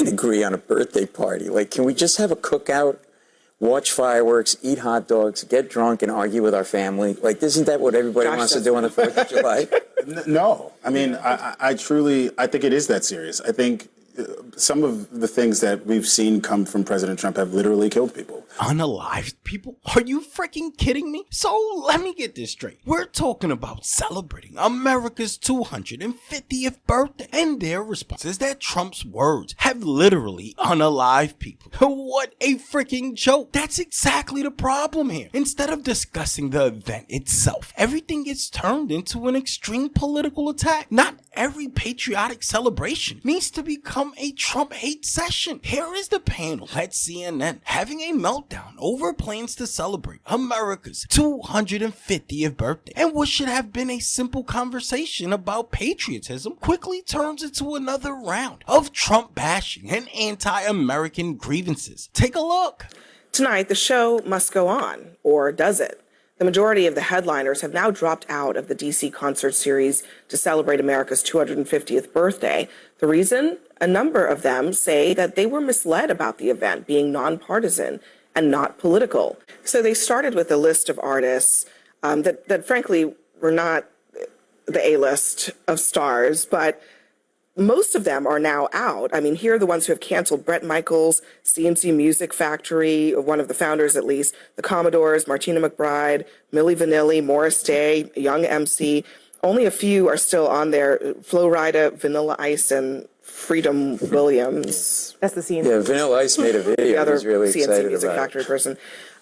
and agree on a birthday party. Like, can we just have a cookout, watch fireworks, eat hot dogs, get drunk, and argue with our family? Like, isn't that what everybody wants to do on the 4th of July? No. I mean, I think it is that serious. I think some of the things that we've seen come from President Trump have literally killed people. Unalived people? Are you freaking kidding me? So let me get this straight. We're talking about celebrating America's 250th birthday, and their response is that Trump's words have literally unalived people. What a freaking joke. That's exactly the problem here. Instead of discussing the event itself, everything gets turned into an extreme political attack. Not every patriotic celebration needs to become a Trump hate session. Here is the panel at CNN having a meltdown over plans to celebrate America's 250th birthday, and what should have been a simple conversation about patriotism quickly turns into another round of Trump bashing and anti-American grievances. Take a look. Tonight, the show must go on, or does it? The majority of the headliners have now dropped out of the DC concert series to celebrate America's 250th birthday. The reason? A number of them say that they were misled about the event being nonpartisan and not political. So they started with a list of artists that frankly were not the A-list of stars, but most of them are now out. I mean, here are the ones who have canceled: Bret Michaels, CNC Music Factory, one of the founders at least, the Commodores, Martina McBride, Milli Vanilli, Morris Day, Young MC. Only a few are still on there: Flo Rida, Vanilla Ice, and Freedom Williams. That's the CNC. Yeah, Vanilla Ice made a video. The other I was really CNC excited Music about Factory person.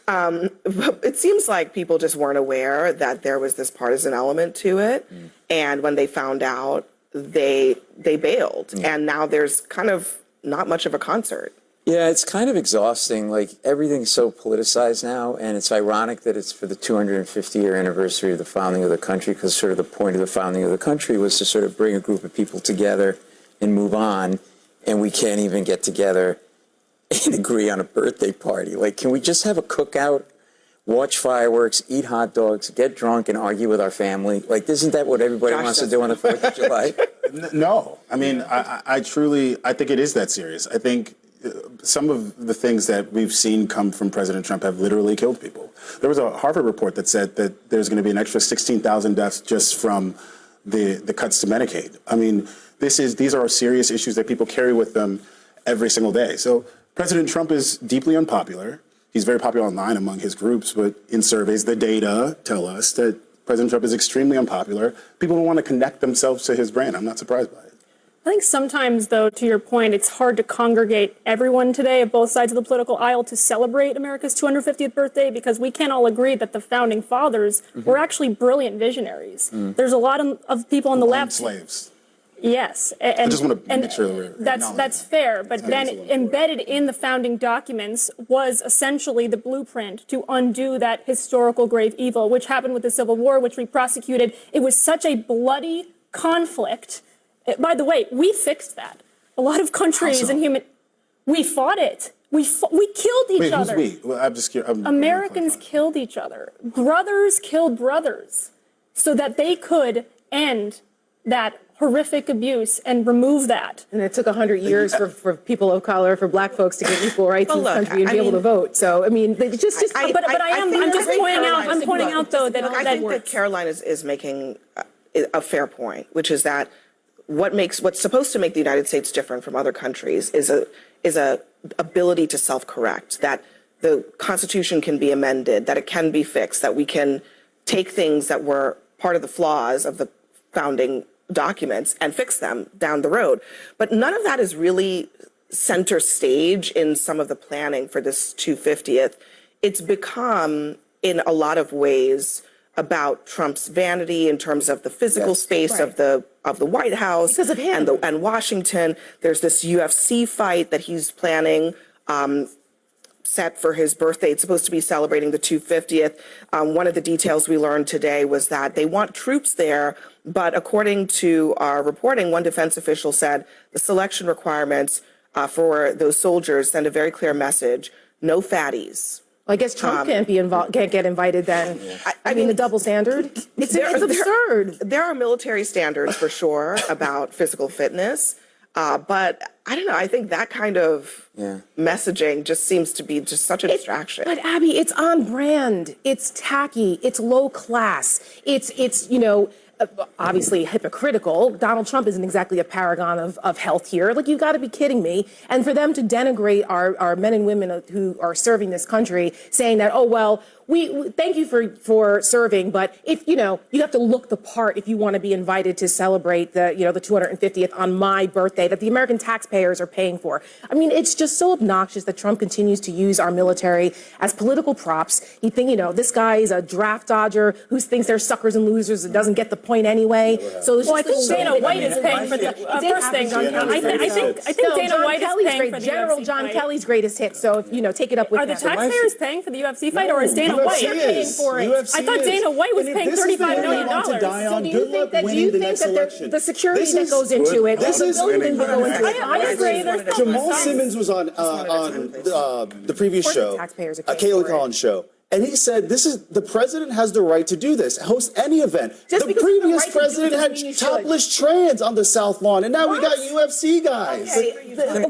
But it seems like people just weren't aware that there was this partisan element to it. And when they found out, they bailed. And now there's kind of not much of a concert. Yeah, it's kind of exhausting. Like, everything's so politicized now, and it's ironic that it's for the 250-year anniversary of the founding of the country, because sort of the point of the founding of the country was to sort of bring a group of people together and move on, and we can't even get together and agree on a birthday party. Like, can we just have a cookout, watch fireworks, eat hot dogs, get drunk, and argue with our family? Like, isn't that what everybody wants to do on the 4th of July? No. I mean, I think it is that serious. I think some of the things that we've seen come from President Trump have literally killed people. There was a Harvard report that said that there's going to be an extra 16,000 deaths just from the cuts to Medicaid. I mean, these are serious issues that people carry with them every single day. So President Trump is deeply unpopular. He's very popular online among his groups, but in surveys, the data tell us that President Trump is extremely unpopular. People don't want to connect themselves to his brand. I'm not surprised by it. I think sometimes, though, to your point, it's hard to congregate everyone today of both sides of the political aisle to celebrate America's 250th birthday, because we can't all agree that the founding fathers were actually brilliant visionaries. There's a lot of people on the left. Slaves. Yes, I just want to make sure that that's fair. But then embedded in the founding documents was essentially the blueprint to undo that historical grave evil, which happened with the Civil War, which we prosecuted. It was such a bloody conflict. By the way, we fixed that. A lot of countries we fought it. We killed each other. Who's we? Well, I'm just curious. Americans killed each other. Brothers killed brothers so that they could end that horrific abuse and remove that. And it took 100 years for people of color, for black folks to get equal rights in this country and be able to vote. So, I mean, I'm just pointing out, though, that I think that Caroline is making a fair point, which is that what's supposed to make the United States different from other countries is a ability to self-correct, that the Constitution can be amended, that it can be fixed, that we can take things that were part of the flaws of the founding documents and fix them down the road. But none of that is really center stage in some of the planning for this 250th. It's become, in a lot of ways, about Trump's vanity in terms of the physical space of the White House and Washington. There's this UFC fight that he's planning, set for his birthday. It's supposed to be celebrating the 250th. One of the details we learned today was that they want troops there, but according to our reporting, one defense official said the selection requirements for those soldiers send a very clear message: no fatties. Well, I guess Trump can't get invited then. Yeah. I mean, the double standard. It's absurd. There are military standards for sure about physical fitness. But I don't know. I think that kind of messaging just seems to be just such a distraction. But Abby, it's on brand. It's tacky. It's low class. It's obviously hypocritical. Donald Trump isn't exactly a paragon of health here. Like, you got to be kidding me. And for them to denigrate our men and women who are serving this country, saying that, oh, well, we thank you for serving, but if you have to look the part if you want to be invited to celebrate the 250th on my birthday that the American taxpayers are paying for. I mean, it's just so obnoxious that Trump continues to use our military as political props. You think this guy is a draft dodger who thinks they're suckers and losers and doesn't get the point anyway. So it's I think Dana White is paying for the first thing. I think Dana White is paying for the General UFC John fight. Kelly's greatest hit. So take it up with Are the taxpayers paying for the UFC fight, or is Dana White paying for it? I thought Dana White was paying $35 million. So do you think that the security that goes into it, this is the building that go into it? I agree. There's Jamal Simmons was on the previous show, taxpayers are a paying Kaylee for it. Collins show. And he said, the president has the right to do this, host any event. Just The because you have the previous right to do president it had doesn't mean you should. topless trans on the South Lawn, and now we got UFC guys.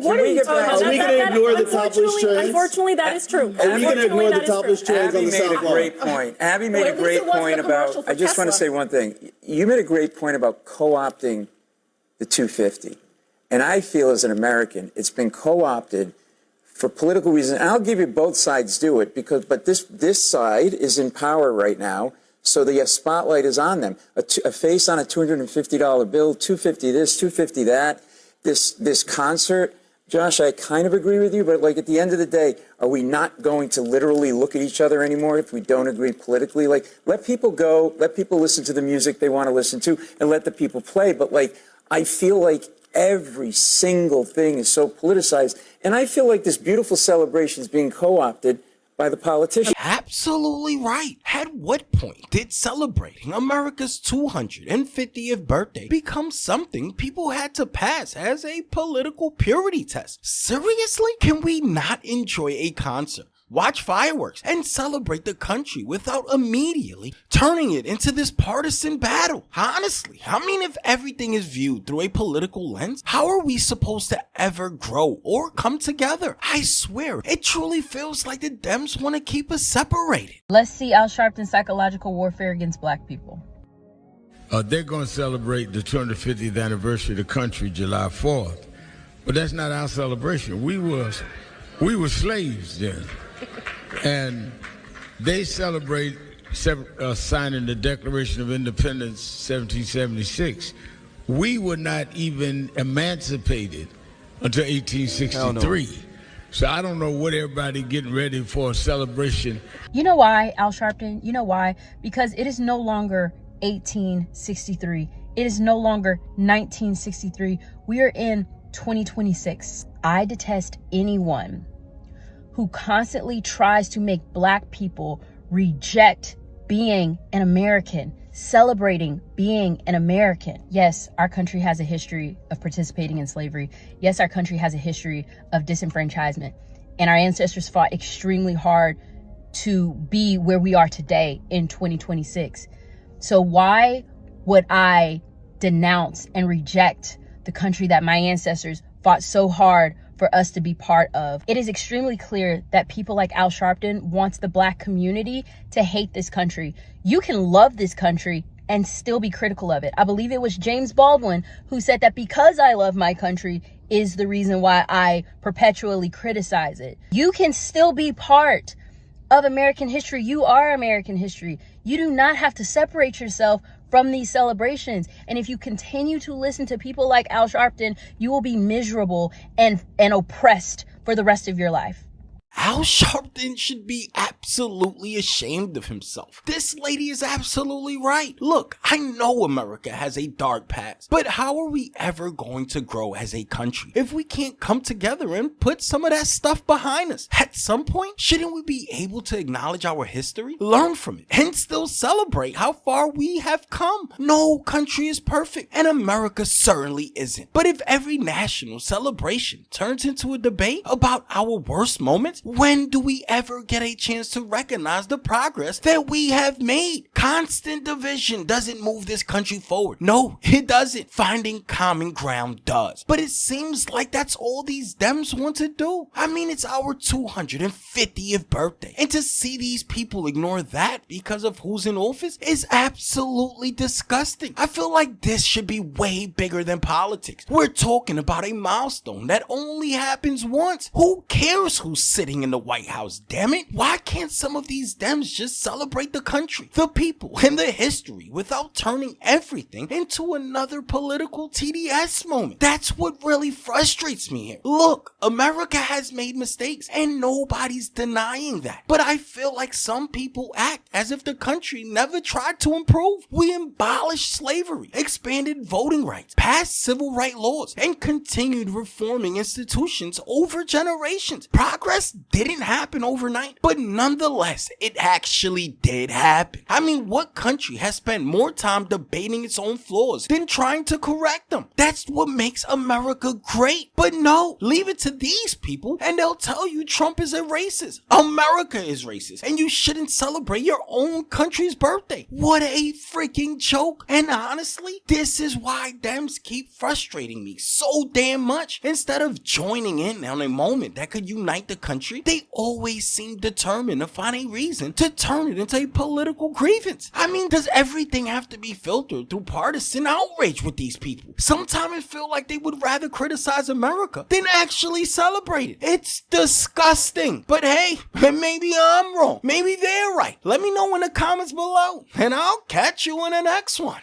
What are you Are we going to ignore the topless trans? Unfortunately, that is true. Are we going to ignore the topless trans on Abby the made a South Lawn? great point. Abby made Well, a at least great it wasn't point a commercial about, for I just want to Tesla. say one thing. You made a great point about co-opting the 250. And I feel as an American, it's been co-opted for political reasons. And I'll give you both sides do it but this side is in power right now. So the spotlight is on them. A face on a $250 bill, 250 this, 250 that, this concert. Josh, I kind of agree with you, but like at the end of the day, are we not going to literally look at each other anymore if we don't agree politically? Like, let people go, let people listen to the music they want to listen to, and let the people play. But like, I feel like every single thing is so politicized, and I feel like this beautiful celebration is being co-opted by the politicians. Absolutely right. At what point did celebrating America's 250th birthday become something people had to pass as a political purity test? Seriously? Can we not enjoy a concert, watch fireworks, and celebrate the country without immediately turning it into this partisan battle? Honestly, I mean, if everything is viewed through a political lens, how are we supposed to ever grow or come together? I swear, it truly feels like the Dems want to keep us separated. Let's see Al Sharpton's psychological warfare against black people. They're going to celebrate the 250th anniversary of the country July 4th, but that's not our celebration. We were slaves then. And they celebrate signing the Declaration of Independence 1776. We were not even emancipated until 1863. So I don't know what everybody getting ready for a celebration. You know why, Al Sharpton? You know why? Because it is no longer 1863. It is no longer 1963. We are in 2026. I detest anyone who constantly tries to make black people reject being an American, celebrating being an American. Yes, our country has a history of participating in slavery. Yes, our country has a history of disenfranchisement. And our ancestors fought extremely hard to be where we are today in 2026. So why would I denounce and reject the country that my ancestors fought so hard for us to be part of? It is extremely clear that people like Al Sharpton wants the black community to hate this country. You can love this country and still be critical of it. I believe it was James Baldwin who said that because I love my country is the reason why I perpetually criticize it. You can still be part of American history. You are American history. You do not have to separate yourself from these celebrations. And if you continue to listen to people like Al Sharpton, you will be miserable and oppressed for the rest of your life. Al Sharpton should be absolutely ashamed of himself. This lady is absolutely right. Look, I know America has a dark past, but how are we ever going to grow as a country if we can't come together and put some of that stuff behind us? At some point, shouldn't we be able to acknowledge our history, learn from it, and still celebrate how far we have come? No country is perfect, and America certainly isn't. But if every national celebration turns into a debate about our worst moments, sense? When do we ever get a chance to recognize the progress that we have made? Constant division doesn't move this country forward. No, it doesn't. Finding common ground does. But it seems like that's all these Dems want to do. I mean, it's our 250th birthday. And to see these people ignore that because of who's in office is absolutely disgusting. I feel like this should be way bigger than politics. We're talking about a milestone that only happens once. Who cares who's sitting in the White House, damn it? Why can't some of these Dems just celebrate the country, the people, and the history without turning everything into another political TDS moment? That's what really frustrates me here. Look, America has made mistakes and nobody's denying that. But I feel like some people act as if the country never tried to improve. We abolished slavery, expanded voting rights, passed civil rights laws, and continued reforming institutions over generations. Progress didn't happen overnight, but nonetheless, it actually did happen. I mean, what country has spent more time debating its own flaws than trying to correct them? That's what makes America great. But no, leave it to these people and they'll tell you Trump is a racist. America is racist and you shouldn't celebrate your own country's birthday. What a freaking joke. And honestly, this is why Dems keep frustrating me so damn much. Instead of joining in on a moment that could unite the country, they always seem determined to find a reason to turn it into a political grievance. I mean, does everything have to be filtered through partisan outrage with these people? Sometimes it feels like they would rather criticize America than actually celebrate it. It's disgusting. But hey, maybe I'm wrong. Maybe they're right. Let me know in the comments below, and I'll catch you in the next one.